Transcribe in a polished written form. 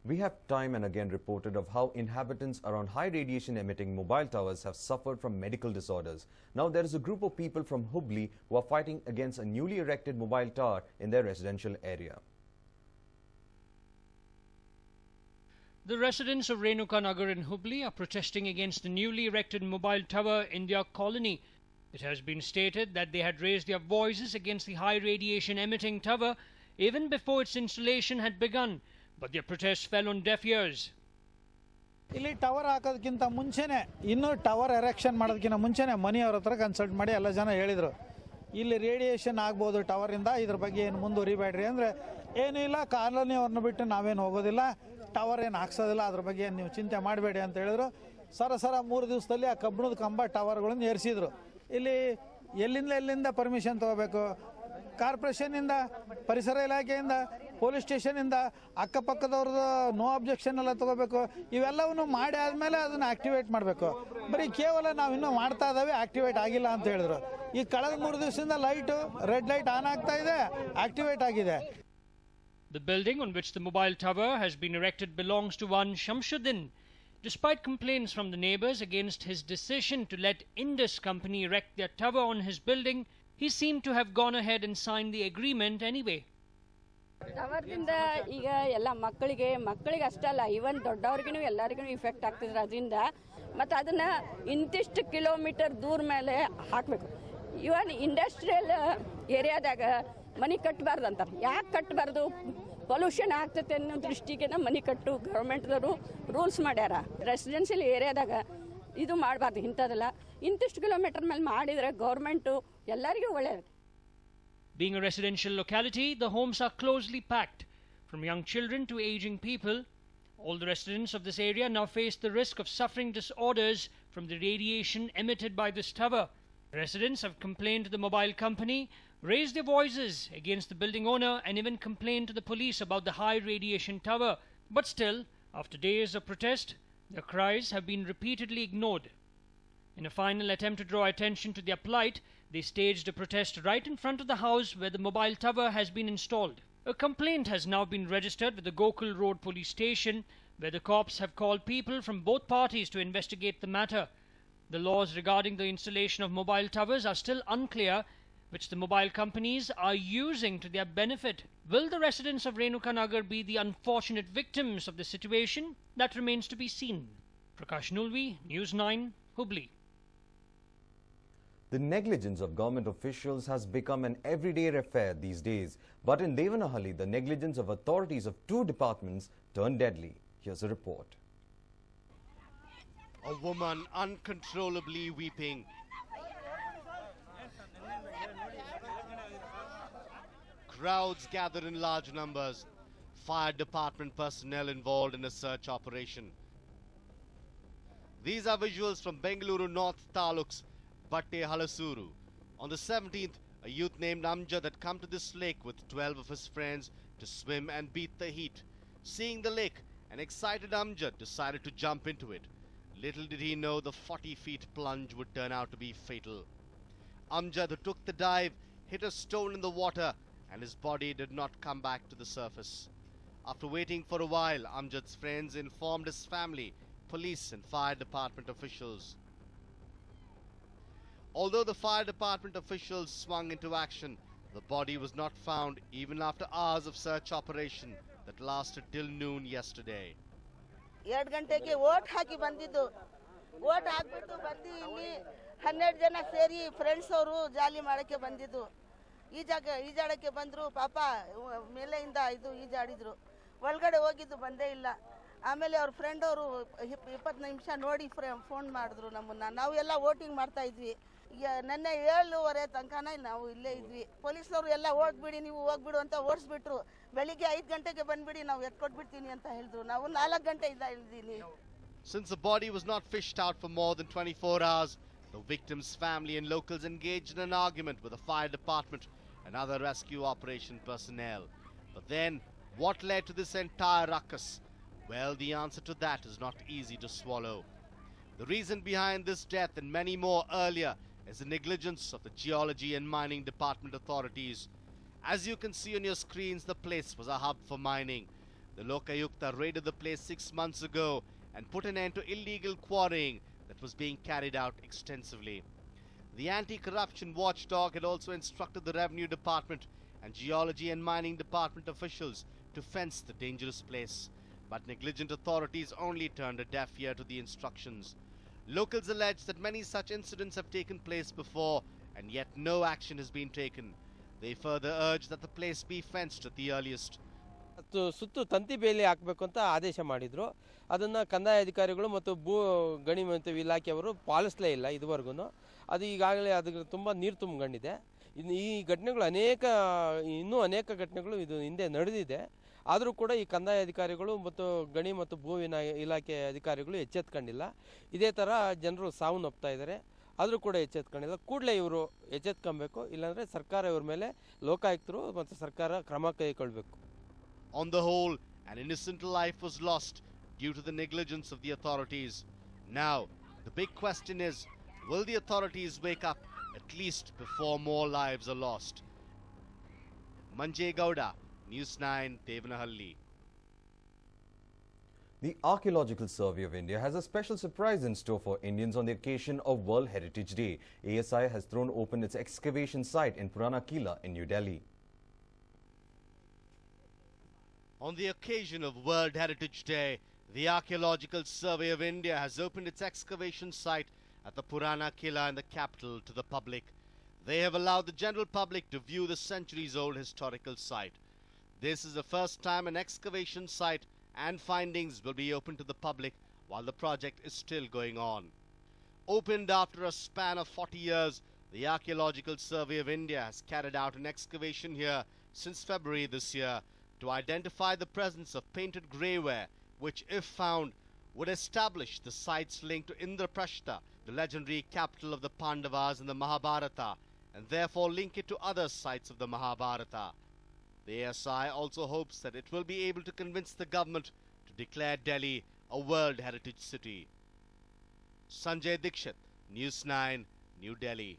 We have time and again reported of how inhabitants around high radiation emitting mobile towers have suffered from medical disorders. Now there is a group of people from Hubli who are fighting against a newly erected mobile tower in their residential area. The residents of Renuka Nagar in Hubli are protesting against the newly erected mobile tower in their colony. It has been stated that they had raised their voices against the high radiation emitting tower even before its installation had begun, but their protests fell on deaf ears. ಇಲ್ಲಿ tower ಹಾಕೋದಕ್ಕಿಂತ ಮುಂಚೆನೇ ಇನ್ನೂ tower erection ಮಾಡೋದಕ್ಕಿಂತ ಮುಂಚೆನೇ ಮನೆಯವರ ಹತ್ರ consult ಮಾಡಿ ಎಲ್ಲ ಜನ ಹೇಳಿದರು ಇಲ್ಲಿ ರೇಡಿಯೇಷನ್ ಆಗ್ಬೋದು ಟವರಿಂದ ಇದ್ರ ಬಗ್ಗೆ ಏನು ಮುಂದುವರಿಬೇಡ್ರಿ ಅಂದರೆ ಏನೂ ಇಲ್ಲ ಕಾಲೋನಿಯವ್ರನ್ನ ಬಿಟ್ಟು ನಾವೇನು ಹೋಗೋದಿಲ್ಲ ಟವರ್ ಏನು ಹಾಕ್ಸೋದಿಲ್ಲ ಅದ್ರ ಬಗ್ಗೆ ನೀವು ಚಿಂತೆ ಮಾಡಬೇಡಿ ಅಂತ ಹೇಳಿದ್ರು. ಸರ 3 ದಿವಸದಲ್ಲಿ ಆ ಕಬ್ಬಿಣದ ಕಂಬ ಟವರ್ಗಳನ್ನು ಏರಿಸಿದ್ರು. ಇಲ್ಲಿ ಎಲ್ಲಿಂದ ಪರ್ಮಿಷನ್ ತಗೋಬೇಕು, ಕಾರ್ಪೊರೇಷನ್ನಿಂದ, ಪರಿಸರ ಇಲಾಖೆಯಿಂದ, ಪೊಲೀಸ್ ಸ್ಟೇಷನಿಂದ, ಅಕ್ಕಪಕ್ಕದವ್ರದ್ದು ನೋ ಅಬ್ಜೆಕ್ಷನ್ ಎಲ್ಲ ತಗೋಬೇಕು. ಇವೆಲ್ಲವನ್ನು ಮಾಡಿ ಆದಮೇಲೆ ಅದನ್ನು ಆಕ್ಟಿವೇಟ್ ಮಾಡಬೇಕು. ಬರೀ ಕೇವಲ ನಾವು ಇನ್ನೂ ಮಾಡ್ತಾ ಇದ್ದಾವೆ, ಆಕ್ಟಿವೇಟ್ ಆಗಿಲ್ಲ ಅಂತ ಹೇಳಿದ್ರು. ಈ ಕಳೆದ 3 ದಿವಸದಿಂದ ಲೈಟು ರೆಡ್ ಲೈಟ್ ಆನ್ ಆಗ್ತಾ ಇದೆ, ಆಕ್ಟಿವೇಟ್ ಆಗಿದೆ. The building on which the mobile tower has been erected belongs to one Shamshuddin. Despite complaints from the neighbours against his decision to let Indus Company erect their tower on his building, he seemed to have gone ahead and signed the agreement anyway. ಟವರ್ದಿಂದ ಈಗ ಎಲ್ಲ ಮಕ್ಕಳಿಗೆ ಅಷ್ಟೇ ಅಲ್ಲ, even ದೊಡ್ಡವ್ರಿಗೂ ಎಲ್ಲರಿಗೂ effect ಆಗ್ತಿದ್ರೆ ಅದರಿಂದ. ಮತ್ತು ಅದನ್ನು ಇಂತಿಷ್ಟು ಕಿಲೋಮೀಟರ್ ದೂರ ಮೇಲೆ ಹಾಕಬೇಕು. ಇವನ್ ಇಂಡಸ್ಟ್ರಿಯಲ್ ಏರಿಯಾದಾಗ ಮನೆ ಕಟ್ಟಬಾರ್ದು ಅಂತಾರೆ. ಯಾಕೆ ಕಟ್ಟಬಾರ್ದು? ಪೊಲ್ಯೂಷನ್ ಆಗ್ತೈತೆ ಅನ್ನೋ ದೃಷ್ಟಿಗೆ ಮನೆ ಕಟ್ಟು ಗೌರ್ಮೆಂಟ್ದವರು ರೂಲ್ಸ್ ಮಾಡ್ಯಾರ. ರೆಸಿಡೆನ್ಷಿಯಲ್ ಏರಿಯಾದಾಗ ಇದು ಮಾಡಬಾರ್ದು, ಇಂಥದ್ದೆಲ್ಲ ಇಂತಿಷ್ಟು ಕಿಲೋಮೀಟರ್ ಮೇಲೆ ಮಾಡಿದರೆ ಗೌರ್ಮೆಂಟು ಎಲ್ಲರಿಗೂ ಒಳ್ಳೆಯದು. Being a residential locality, the homes are closely packed. From young children to aging people, all the residents of this area now face the risk of suffering disorders from the radiation emitted by this tower. Residents have complained to the mobile company, raised their voices against the building owner, and even complained to the police about the high radiation tower. But still, after days of protest, their cries have been repeatedly ignored. In a final attempt to draw attention to their plight, they staged a protest right in front of the house where the mobile tower has been installed. A complaint has now been registered with the Gokul Road police station, where the cops have called people from both parties to investigate the matter. The laws regarding the installation of mobile towers are still unclear, which the mobile companies are using to their benefit. Will the residents of Renuka Nagar be the unfortunate victims of this situation? That remains to be seen. Prakash Nulvi, News 9, Hubli. The negligence of government officials has become an everyday affair these days. But in Devanahalli, the negligence of authorities of 2 departments turned deadly. Here's a report. A woman uncontrollably weeping. Crowds gathered in large numbers. Fire department personnel involved in a search operation. These are visuals from Bengaluru North Taluks, Batte Halasuru. On the 17th, a youth named Amjad had come to this lake with 12 of his friends to swim and beat the heat. Seeing the lake, an excited Amjad decided to jump into it. Little did he know the 40-feet plunge would turn out to be fatal. Amjad, who took the dive, hit a stone in the water and his body did not come back to the surface. After waiting for a while, Amjad's friends informed his family, police and fire department officials. Although the fire department officials swung into action, the body was not found even after hours of search operation that lasted till noon yesterday. 2 ಗಂಟೆಗೆ vote ಹಾಕಿ ಬಂದಿದ್ದು. Vote ಹಾಕ್ಬಿಟ್ಟು ಬಂದು ಇಲ್ಲಿ 12 ಜನ ಸೇರಿ friends ಅವರು ಜಾಲಿ ಮಾಡೋಕ್ಕೆ ಬಂದಿದ್ದು. ಈಜಾಡಕ್ಕೆ ಬಂದರು. ಪಾಪ ಮೇಲೆಯಿಂದ ಈಜಾಡಿದ್ರು. ಒಳಗಡೆ ಹೋಗಿದ್ದು ಬಂದೇ ಇಲ್ಲ. ಆಮೇಲೆ ಅವ್ರ ಫ್ರೆಂಡ್ ಅವರು 20 ನಿಮಿಷ ನೋಡಿ ಫೋನ್ ಮಾಡಿದ್ರು ನಮ್ಮನ್ನ. ನಾವು ಎಲ್ಲ ವೋಟಿಂಗ್ ಮಾಡ್ತಾ ಇದ್ವಿ. ನೆನ್ನೆ 7:30 ತನಕನ ನಾವು ಇಲ್ಲೇ ಇದ್ವಿ. ಪೊಲೀಸ್ನವರು ಎಲ್ಲ ಹೋಗ್ಬಿಡಿ, ನೀವು ಹೋಗ್ಬಿಡು ಅಂತ ಓಡಿಸ್ಬಿಟ್ರು. ಬೆಳಿಗ್ಗೆ 5 ಗಂಟೆಗೆ ಬಂದ್ಬಿಡಿ, ನಾವು ಎತ್ಕೊಟ್ಬಿಡ್ತೀನಿ ಅಂತ ಹೇಳಿದ್ರು. ನಾವು 4 ಗಂಟೆಯಿಂದ ಇಳಿದೀನಿ. Since the body was not fished out for more than 24 hours, the victim's family and locals engaged in an argument with the fire department and other rescue operation personnel. But then, what led to this entire ruckus? Well, the answer to that is not easy to swallow. The reason behind this death and many more earlier is the negligence of the Geology and Mining Department authorities. As you can see on your screens, the place was a hub for mining. The Lokayukta raided the place 6 months ago and put an end to illegal quarrying that was being carried out extensively. The anti-corruption watchdog had also instructed the Revenue Department and Geology and Mining Department officials to fence the dangerous place. But negligent authorities only turned a deaf ear to the instructions. Locals allege that many such incidents have taken place before and yet no action has been taken. They further urge that the place be fenced at the earliest. ಸುತ್ತು ತಂತಿ ಬೇಲಿ ಹಾಕಬೇಕು ಅಂತ ಆದೇಶ ಮಾಡಿದ್ರು. ಅದನ್ನು ಕಂದಾಯ ಅಧಿಕಾರಿಗಳು ಮತ್ತು ಭೂ ಗಣಿ ಮತ್ತು ಇಲಾಖೆಯವರು ಪಾಲಿಸಲೇ ಇಲ್ಲ ಇದುವರೆಗೂ. ಅದು ಈಗಾಗಲೇ ಅದಕ್ಕೆ ತುಂಬ ನೀರು ತುಂಬಿಕೊಂಡಿದೆ. ಈ ಘಟನೆಗಳು ಇನ್ನೂ ಅನೇಕ ಘಟನೆಗಳು ಇದು ಹಿಂದೆ ನಡೆದಿದೆ. ಆದರೂ ಕೂಡ ಈ ಕಂದಾಯ ಅಧಿಕಾರಿಗಳು ಮತ್ತು ಗಣಿ ಮತ್ತು ಭೂ ಇಲಾಖೆ ಅಧಿಕಾರಿಗಳು ಎಚ್ಚೆತ್ಕೊಂಡಿಲ್ಲ. ಇದೇ ಥರ ಜನರು ಸಾವನ್ನಪ್ತಾ ಇದ್ದಾರೆ. ಆದರೂ ಕೂಡ ಎಚ್ಚೆತ್ಕೊಂಡಿಲ್ಲ. ಕೂಡಲೇ ಇವರು ಎಚ್ಚೆತ್ಕೊಬೇಕು, ಇಲ್ಲಾಂದರೆ ಸರ್ಕಾರ ಇವ್ರ ಮೇಲೆ ಲೋಕಾಯುಕ್ತರು ಮತ್ತು ಸರ್ಕಾರ ಕ್ರಮ ಕೈಗೊಳ್ಳಬೇಕು. On the whole, an innocent life was lost due to the negligence of the authorities. Now, the big question is, will the authorities wake up at least before more lives are lost? Manjay Gowda, News9, Devanahalli. The Archaeological Survey of India has a special surprise in store for Indians on the occasion of World Heritage Day. ASI has thrown open its excavation site in Purana Kila in New Delhi. On the occasion of World Heritage Day, the Archaeological Survey of India has opened its excavation site at the Purana Kila in the capital to the public. They have allowed the general public to view the centuries-old historical site. This is the first time an excavation site and findings will be open to the public while the project is still going on. Opened after a span of 40 years, the Archaeological Survey of India has carried out an excavation here since February this year to identify the presence of painted greyware, which, if found, would establish the site's link to Indraprastha, the legendary capital of the Pandavas in the Mahabharata, and therefore link it to other sites of the Mahabharata. The ASI also hopes that it will be able to convince the government to declare Delhi a World Heritage City. Sanjay Dikshit, News9, New Delhi.